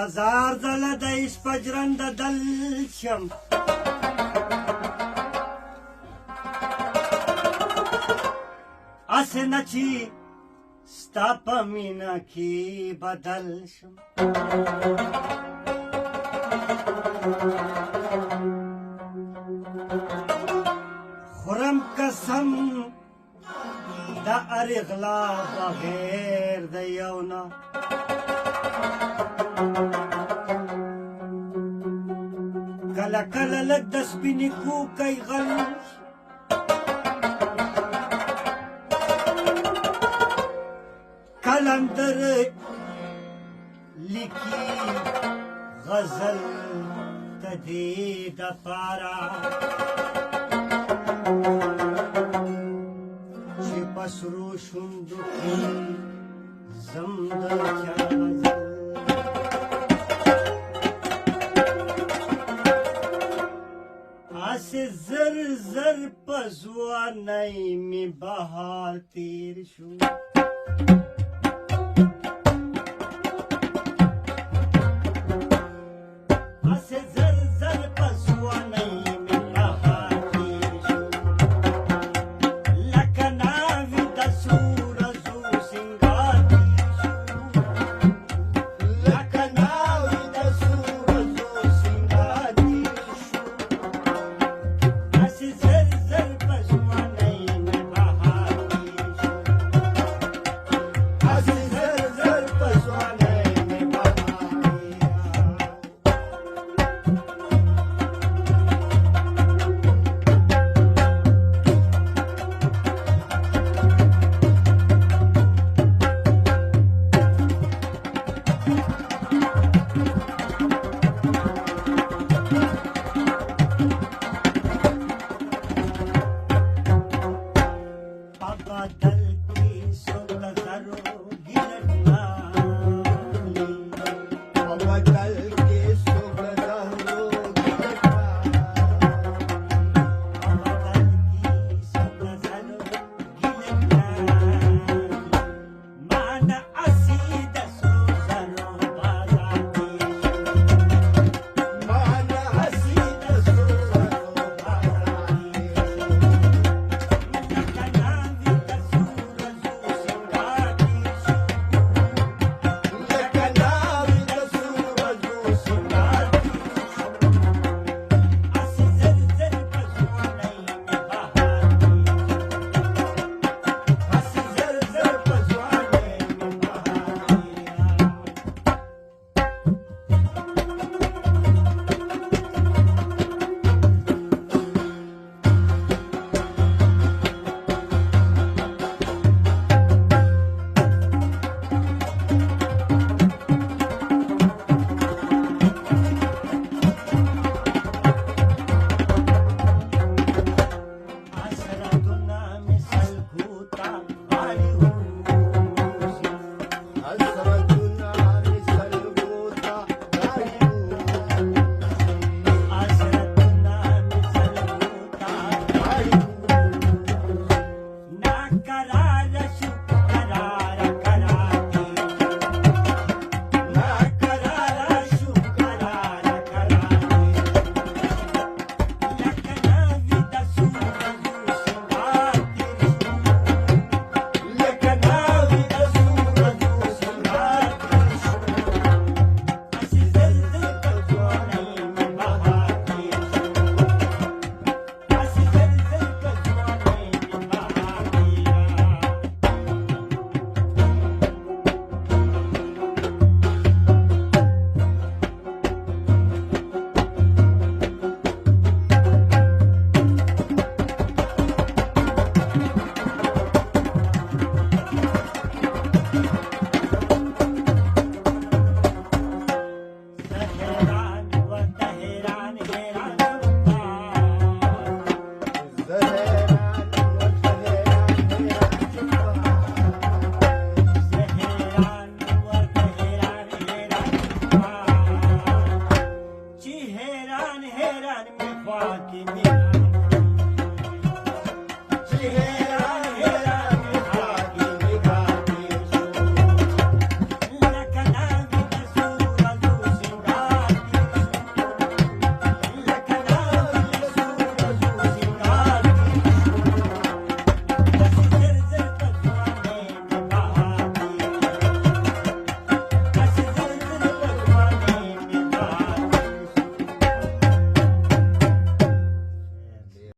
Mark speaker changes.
Speaker 1: هزار ځله د عشق په ژرنده دل شم هسې نه چې ستا په مینه کې بدل شم خورم قسم د هرې غلا بغیر د یو نه کله کله لږ د سپینې کوکۍ غل کلندر لیکي غزل د دې دپاره چې په سرو شونډو کې زم د چا غزل هسې زر زر په ځوانۍ مې بهار تېر شو